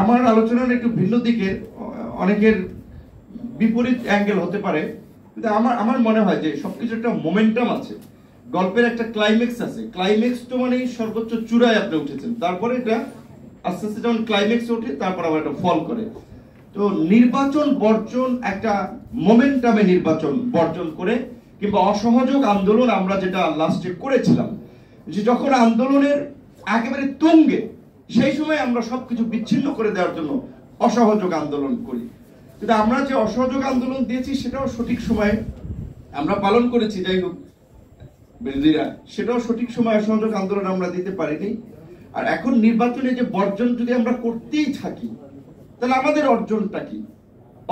আমার আলোচনার একটু ভিন্ন দিকের, অনেকের বিপরীত অ্যাঙ্গেল হতে পারে, কিন্তু আমার মনে হয় যে সবকিছু একটা মোমেন্টাম আছে, গল্পের একটা ক্লাইম্যাক্স আছে। ক্লাইম্যাক্স তো মানে সর্বোচ্চ চূড়ায় আপনি উঠেছেন, তারপরে এটা আস্তে আস্তে যখন ক্লাইম্যাক্স ওঠে তারপর আবার একটা ফল করে। তো নির্বাচন বর্জন একটা মোমেন্টামে নির্বাচন বর্জন করে, কিংবা অসহযোগ আন্দোলন আমরা যেটা লাস্টে করেছিলাম, যে যখন আন্দোলনের একেবারে তুঙ্গে, সেই সময় আমরা সবকিছু বিচ্ছিন্ন করে দেওয়ার জন্য অসহযোগ আন্দোলন করি। কিন্তু আমরা যে অসহযোগ আন্দোলন দিয়েছি সেটাও সঠিক সময়ে আমরা পালন করেছি। যাই হোক, বিরোধীরা সেটাও সঠিক সময় অসহযোগ আন্দোলন আমরা দিতে পারিনি। আর এখন নির্বাচনে যে বর্জন যদি আমরা করতেই থাকি, তাহলে আমাদের অর্জনটা কি?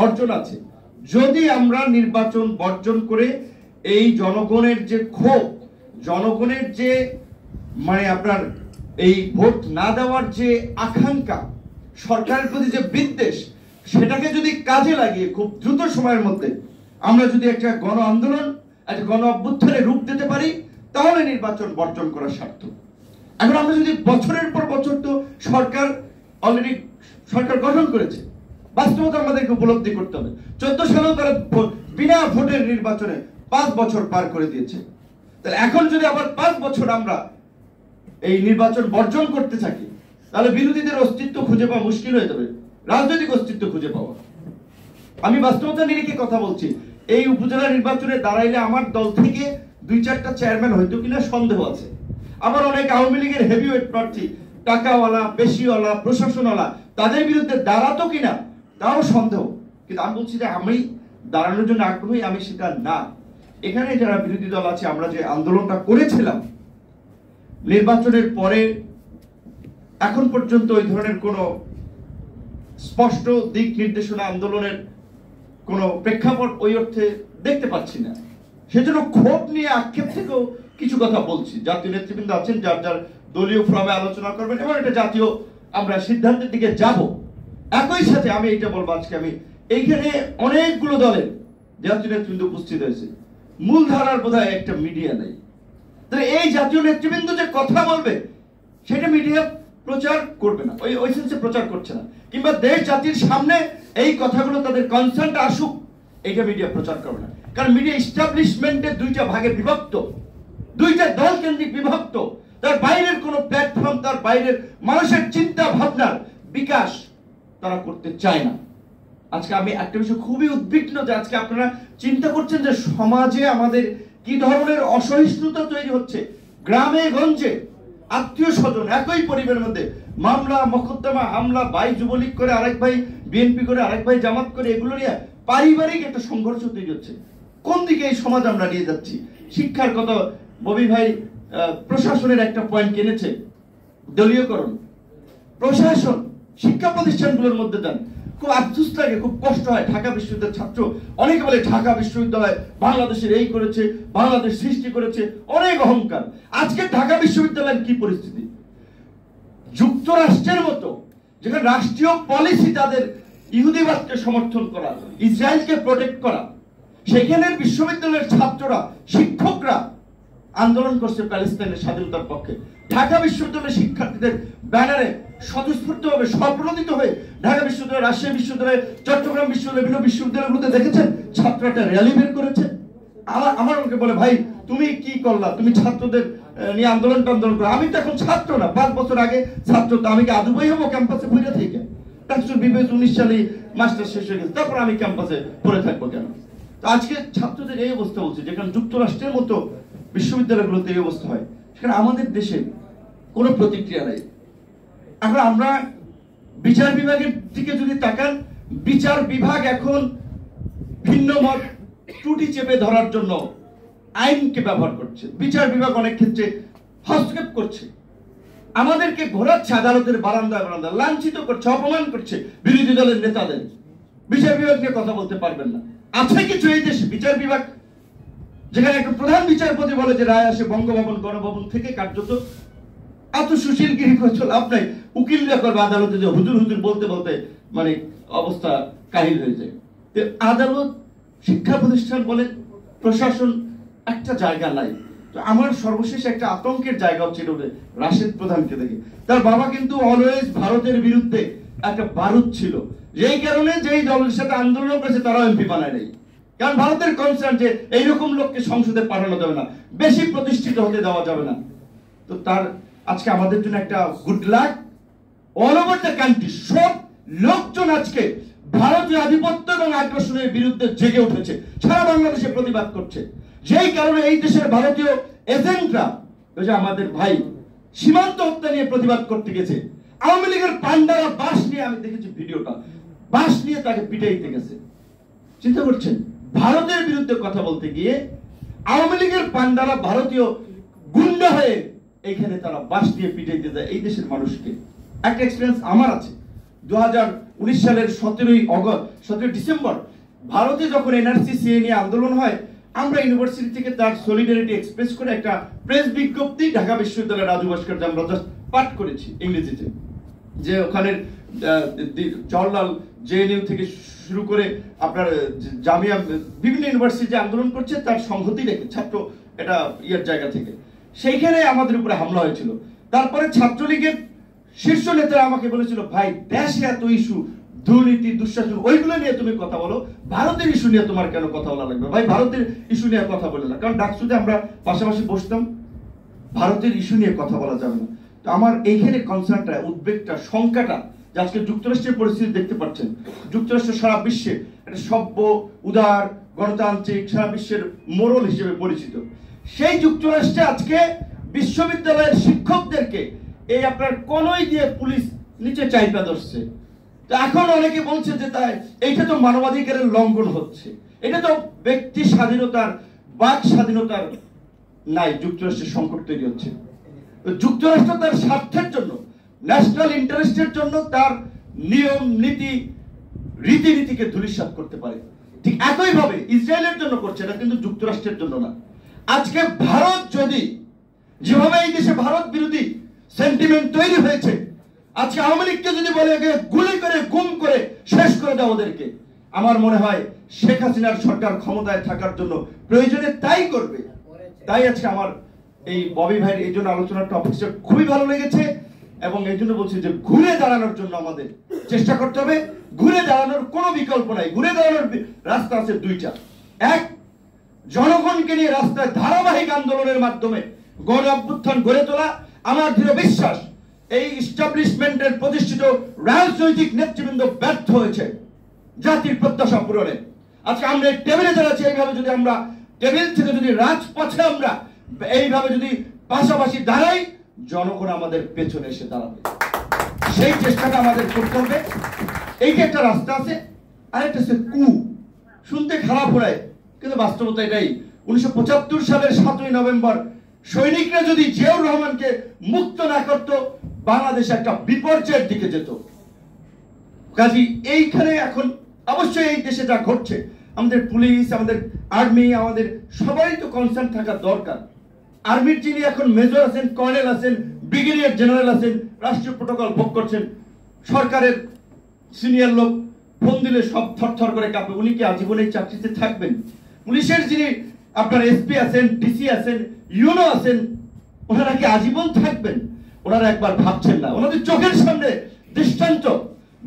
অর্জন আছে যদি আমরা নির্বাচন বর্জন করে এই জনগণের যে ক্ষোভ, জনগণের যে মানে আপনার এই ভোট না দেওয়ার যে আকাঙ্ক্ষা, সরকারের প্রতি যে বিদ্বেষ, সেটাকে যদি কাজে লাগিয়ে খুব দ্রুত সময়ের মধ্যে আমরা যদি একটা গণ আন্দোলন, একটা গণ অভ্যুত্থানের রূপ দিতে পারি, তাহলে নির্বাচন বর্জন করা সার্থক। এখন আমরা যদি বছরের পর বছর, তো সরকার অলরেডি সরকার গঠন করেছে, বাস্তবতা আমাদেরকে উপলব্ধি করতে হবে। 14 সালেও তারা বিনা ভোটের নির্বাচনে 5 বছর পার করে দিয়েছে। তাহলে এখন যদি আবার 5 বছর আমরা এই নির্বাচন বর্জন করতে থাকি, তাহলে বিরোধীদের অস্তিত্ব খুঁজে পাওয়া মুশকিল হয়ে যাবে, রাজনৈতিক অস্তিত্ব খুঁজে পাওয়া। আমি বাস্তবতা নিরিখে কথা বলছি। এই উপজেলা নির্বাচনে দাঁড়াইলে আমার দল থেকে 2-4টা চেয়ারম্যান হয়তো কিনা সন্দেহ আছে। আবার অনেক আওয়ামী লীগের হেভিওয়েট প্রার্থী, টাকাওয়ালা, পেশিওয়ালা, প্রশাসনওয়ালা, তাদের বিরুদ্ধে দাঁড়াতো কিনা তাও সন্দেহ। কিন্তু আমি বলছি যে আমি দাঁড়ানোর জন্য আগ্রহী, আমি সেটা না। এখানে যারা বিরোধী দল আছে, আমরা যে আন্দোলনটা করেছিলাম নির্বাচনের পরে, এখন পর্যন্ত ওই ধরনের কোনো স্পষ্ট দিক নির্দেশনা, আন্দোলনের কোনো প্রেক্ষাপট ওই অর্থে দেখতে পাচ্ছি না। সেজন্য ক্ষোভ নিয়ে, আক্ষেপ থেকেও কিছু কথা বলছি। জাতীয় নেতৃবৃন্দ আছেন, যার যার দলীয় ফর্মে আলোচনা করবেন এবং এটা জাতীয় আমরা সিদ্ধান্তের দিকে যাব। একই সাথে আমি এটা বলবো, আজকে আমি এইখানে অনেকগুলো দলের জাতীয় নেতৃবৃন্দ উপস্থিত হয়েছে, মূলধারার বোধহয় একটা মিডিয়া নেই। তাহলে এই জাতীয় নেতৃবৃন্দ যে কথা বলবে, সেটা মিডিয়া প্রচার করবে না, ওই সেন্সে প্রচার করছে না। কিংবা দেশ জাতির সামনে এই কথাগুলো, তাদের কনসার্নটা আসুক, এইটা মিডিয়া প্রচার করবে না। কারণ মিডিয়া এস্টাবলিশমেন্টের 2টা ভাগে বিভক্ত, 2টা দল কেন্দ্রিক বিভক্ত। তার বাইরের কোনো প্ল্যাটফর্ম, তার বাইরের মানুষের চিন্তা ভাবনার বিকাশ তারা করতে চায় না। আজকে আমি একটা বিষয় খুবই উদ্বিগ্ন, যে আজকে আপনারা চিন্তা করছেন যে সমাজে আমাদের কি ধরনের অসহিষ্ণুতা তৈরি হচ্ছে। গ্রামে গঞ্জে আত্মীয় স্বজন একই পরিবারের মধ্যে মামলা, মকদ্দমা, হামলা, ভাই যুবলীগ করে, আরেক ভাই বিএনপি করে, আরেক ভাই জামাত করে, এগুলো নিয়ে পারিবারিক একটা সংঘর্ষ তৈরি হচ্ছে। কোন দিকে এই সমাজ আমরা নিয়ে যাচ্ছি? শিক্ষার কথা ববি ভাই প্রশাসনের একটা পয়েন্ট কিনেছে, দলীয়করণ। প্রশাসন শিক্ষা প্রতিষ্ঠানগুলোর মধ্যে যান, খুব আফসোস লাগে, খুব কষ্ট হয়। ঢাকা বিশ্ববিদ্যালয়ের ছাত্র অনেকে বলে ঢাকা বিশ্ববিদ্যালয় বাংলাদেশের এই করেছে, বাংলাদেশ সৃষ্টি করেছে, অনেক অহংকার। আজকে ঢাকা বিশ্ববিদ্যালয়ের কি পরিস্থিতি? যুক্তরাষ্ট্রের মতো, যেখানে রাষ্ট্রীয় পলিসি তাদের ইহুদিবাদকে সমর্থন করা, ইসরায়েলকে প্রোটেক্ট করা, সেখানের বিশ্ববিদ্যালয়ের ছাত্ররা, শিক্ষকরা আন্দোলন করছে প্যালেস্তাইনের স্বাধীনতার পক্ষে। ঢাকা বিশ্ববিদ্যালয়ের শিক্ষার্থীদের ব্যানারে স্বতঃস্ফূর্তভাবে, স্বপ্রণোদিত হয়ে ঢাকা বিশ্ববিদ্যালয়, রাজশাহী বিশ্ববিদ্যালয়, চট্টগ্রাম বিশ্ববিদ্যালয়, বিভিন্ন বিশ্ববিদ্যালয়গুলোতে দেখেছেন ছাত্ররা একটা র্যালি বের করেছে। আমার ওকে বলে, ভাই তুমি কি করলা, তুমি ছাত্রদের নিয়ে আন্দোলন করো। আমি তো এখন ছাত্র না, 5 বছর আগে ছাত্র, তো আমি কি আদুবাই হবো ক্যাম্পাসে পড়ে থেকে? ডাক্তার বিবেক 19 সালে মাস্টার শেষ হয়ে গেছে, তারপর আমি ক্যাম্পাসে পড়ে থাকবো কেন? তো আজকে ছাত্রদের এই অবস্থা বলছে, যেখানে যুক্তরাষ্ট্রের মতো বিশ্ববিদ্যালয়গুলোতে এই অবস্থা হয়, সেখানে আমাদের দেশে কোনো প্রতিক্রিয়া নেই। এখন আমরা বিচার বিভাগের দিকে যদি তাকান, বিচার বিভাগ এখন ভিন্ন মত, ত্রুটি চেপে ধরার জন্য আইনকে ব্যবহার করছে। বিচার বিভাগ অনেক ক্ষেত্রে হস্তক্ষেপ করছে, আমাদেরকে ঘোরাচ্ছে আদালতের বারান্দায় বারান্দায়, লাঞ্ছিত করছে, অপমান করছে বিরোধী দলের নেতাদের। বিচার বিভাগ নিয়ে কথা বলতে পারবেন না। আছে কিছু এই দেশে বিচার বিভাগ, যেখানে একটা প্রধান বিচারপতি বলে যে রায় আসে বঙ্গভবন, গণভবন থেকে, কার্যত এত সুশীলগিরি করছে আপনাই উকিলরা করবে আদালতে, যে হুজুর হুজুর বলতে বলতে মানে অবস্থা কাহিল হয়ে যায়। আদালত, শিক্ষা প্রতিষ্ঠান বলে, প্রশাসন, একটা জায়গা নাই। তো আমার সর্বশেষ একটা আতঙ্কের জায়গা ছিল রাশেদ প্রধানকে দেখে। তার বাবা কিন্তু অলওয়েজ ভারতের বিরুদ্ধে একটা বারুদ ছিল, যেই কারণে যেই দলের সাথে আন্দোলন করেছে তারাও এমপি বানায় নেই, কারণ ভারতের কনসার্ন যে এইরকম লোককে সংসদে পাঠানো যাবে না, বেশি প্রতিষ্ঠিত হতে দেওয়া যাবে না। তো তার আজকে আমাদের জন্য একটা good luck. All over the country সব লোকজন আজকে ভারতীয় আধিপত্য এবং আগ্রাসনের বিরুদ্ধে জেগে উঠেছে, সারা বাংলাদেশে প্রতিবাদ করছে। যেই কারণে এই দেশের ভারতীয় এজেন্টরা, ওই যে আমাদের ভাই সীমান্ত হত্যা নিয়ে প্রতিবাদ করতে গেছে, আওয়ামী লীগের পান্ডারা বাঁশ নিয়ে, আমি দেখেছি ভিডিওটা, বাঁশ নিয়ে তাকে পিটাইতে গেছে। চিন্তা করছেন, ভারতের বিরুদ্ধে কথা বলতে গিয়ে আওয়ামী লীগের পান্ডারা ভারতীয় গুন্ডা হয়ে এইখানে তারা বাঁশ দিয়ে পিটাইতে যায় এই দেশের মানুষকে। একটা এক্সপিরিয়েন্স আমার আছে। 2019 সালের 17 ডিসেম্বর ভারতে যখন এনআরসি সিএ নিয়ে আন্দোলন হয়, আমরা ইউনিভার্সিটি থেকে তার সলিডারিটি এক্সপ্রেস করে একটা প্রেস বিজ্ঞপ্তি ঢাকা বিশ্ববিদ্যালয়ের রাজু ভাস্কর্য আমরা জাস্ট পাঠ করেছি ইংরেজিতে, যে ওখানের জওহরলাল জেএনইউ থেকে শুরু করে আপনার জামিয়া বিভিন্ন ইউনিভার্সিটি আন্দোলন করছে তার সংহতি রেখে ছাত্র এটা ইয়ার জায়গা থেকে, সেইখানে আমাদের উপরে হামলা হয়েছিল। তারপরে ছাত্রলীগের শীর্ষ নেতারা আমাকে বলেছিল, ভাই দেশে এত ইস্যু, দুর্নীতি, দুঃশাসন, ওইগুলো নিয়ে তুমি কথা বলো, ভারতের ইস্যু নিয়ে তোমার কেন কথা বলা লাগবে? ভাই ভারতের ইস্যু নিয়ে কথা বলে না, কারণ ডাকসুতে আমরা পাশাপাশি বসতাম, ভারতের ইস্যু নিয়ে কথা বলা যাবে না। তো আমার এইখানে কনসার্নটা, উদ্বেগটা, শঙ্কাটা, যে আজকে যুক্তরাষ্ট্রের পরিস্থিতি দেখতে পাচ্ছেন, যুক্তরাষ্ট্র সারা বিশ্বে একটা সভ্য, উদার, গণতান্ত্রিক, সারা বিশ্বের মোড়ল হিসেবে পরিচিত। সেই যুক্তরাষ্ট্রে আজকে বিশ্ববিদ্যালয়ের শিক্ষকদেরকে এই আপনার কনই দিয়ে পুলিশ নিচে চাইপা ধরছে। তো এখন অনেকে বলছে যে তাই এইটা তো মানবাধিকারের লঙ্ঘন হচ্ছে, এটা তো ব্যক্তি স্বাধীনতার, বাক স্বাধীনতার নাই, যুক্তরাষ্ট্রের সংকট তৈরি হচ্ছে। তো যুক্তরাষ্ট্র তার স্বার্থের জন্য, ন্যাশনাল ইন্টারেস্টের জন্য তার নিয়ম নীতি রীতিনীতিকে ধূলিসাৎ করতে পারে। ঠিক একইভাবে ইসরায়েলের জন্য করছে, এটা কিন্তু যুক্তরাষ্ট্রের জন্য না। আজকে ভারত যদি, যেভাবে এই দেশে ভারত বিরোধী সেন্টিমেন্ট তৈরি হয়েছে, আজকে আওয়ামী লীগকে যদি বলে গুলি করে গুম করে শেষ করে দাও ওদেরকে, আমার মনে হয় শেখ হাসিনার সরকার ক্ষমতায় থাকার জন্য প্রয়োজনে তাই করবে। তাই আজকে আমার এই ববি ভাইয়ের এই জন্য আলোচনার টপিকটা খুবই ভালো লেগেছে, এবং এই জন্য বলছি যে ঘুরে দাঁড়ানোর জন্য আমাদের চেষ্টা করতে হবে। ঘুরে দাঁড়ানোর কোনো বিকল্প নাই। ঘুরে দাঁড়ানোর রাস্তা আছে দুইটা। এক, জনগণকে নিয়ে রাস্তায় ধারাবাহিক আন্দোলনের মাধ্যমে গণ অভ্যুত্থান গড়ে তোলা। আমার দৃঢ় বিশ্বাস এই এস্টাবলিশমেন্টের প্রতিষ্ঠিত রাজনৈতিক নেতৃবৃন্দ ব্যর্থ হয়েছে জাতির প্রত্যাশা পূরণে। আজকে আমরা টেবিলে দাঁড়াচ্ছি, এইভাবে যদি আমরা টেবিল থেকে যদি রাজপথে আমরা এইভাবে যদি পাশাপাশি দাঁড়াই, জনগণ আমাদের পেছনে এসে দাঁড়াবে। সেই চেষ্টাটা আমাদের করতে হবে। এইটা একটা রাস্তা আছে, আরেকটা হচ্ছে কু। শুনতে খারাপ হয়, কিন্তু বাস্তবতা এটাই। 1975 সালের 7ই নভেম্বর সৈনিকরা যদি জিয়াউর রহমানকে মুক্ত না করত, বাংলাদেশ একটা বিপর্যয়ের দিকে যেত। কাজী এইখানে এখন অবশ্যই এই দেশে যা ঘটছে, আমাদের পুলিশ, আমাদের আর্মি, আমাদের সবাই তো কনসার্ন থাকা দরকার। আর্মির যিনি এখন মেজর আছেন, কর্নেল আছেন, ব্রিগেডিয়ার জেনারেল আছেন, রাষ্ট্রীয় প্রোটোকল ভোগ করছেন, সরকারের সিনিয়র লোক, ফোন দিলে সব থরথর করে কাঁপে। উনি কি আজীবন এই চাকরিতে থাকবেন? পুলিশের যিনি আপনার এসপি আছেন, ডিসি আছেন, ইউনো আছেন, ওনারা কি আজীবন থাকবেন? ওনারা একবার ভাবছেন না। ওনাদের চোখের সামনে দৃষ্টান্ত।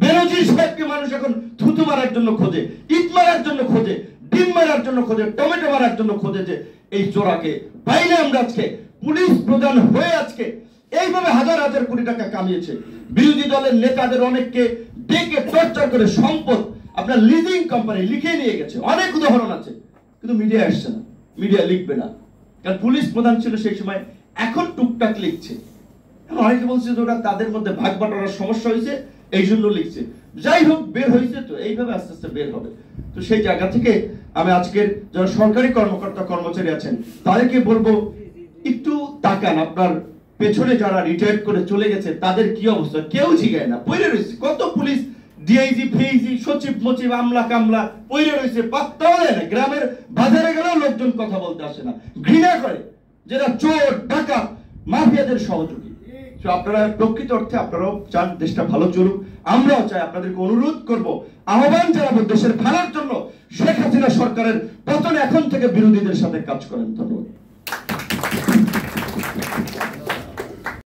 বেনজির সাহেবকে মানুষ এখন থুতু মারার জন্য খোঁজে, ইট মারার জন্য খোঁজে, ডিম মারার জন্য খোঁজে, টমেটো মারার জন্য খোঁজে। যে এই চোরাকে বাইরে আমরা আজকে পুলিশ প্রধান হয়ে আজকে এইভাবে হাজার হাজার কোটি টাকা কামিয়েছে। বিরোধী দলের নেতাদের অনেককে ডেকে টর্চার করে সম্পদ আপনার লিজিং কোম্পানি লিখে নিয়ে গেছে। অনেক উদাহরণ আছে, কিন্তু মিডিয়া আসছে না, মিডিয়া লিখবে না, কারণ পুলিশ প্রধান ছিল সেই সময়, এখন টুকটাক লিখছে। অনেকে বলছে যে ওরা তাদের মধ্যে ভাগ বাটোয়ারার সমস্যা হয়েছে, এই জন্য লিখছে। যাই হোক, বের হয়েছে তো, এইভাবে আস্তে আস্তে বের হবে। তো সেই জায়গা থেকে আমি আজকের যারা সরকারি কর্মকর্তা কর্মচারী আছেন তাদেরকে বলবো, একটু তাকান আপনার পেছনে যারা রিটায়ার করে চলে গেছে তাদের কি অবস্থা। কেউ জিগায় না, পড়ে রয়েছে। কত পুলিশ ডিআইজি, ফিআইজি, সচিব মচিব, আমলা কামলা পড়ে রয়েছে, পাত্তাও দেয় না। গ্রামের বাজারে গেলেও লোকজন কথা বলতে আসে না, ঘৃণা করে, যেটা চোর ডাকাত মাফিয়াদের সহযোগী। তো আপনারা প্রকৃত অর্থে আপনারাও চান দেশটা ভালো চলুক, আমরাও চাই। আপনাদেরকে অনুরোধ করব, আহ্বান জানাবো দেশের ভালোর জন্য শেখ হাসিনা সরকারের পতনে এখন থেকে বিরোধীদের সাথে কাজ করেন। ধন্যবাদ।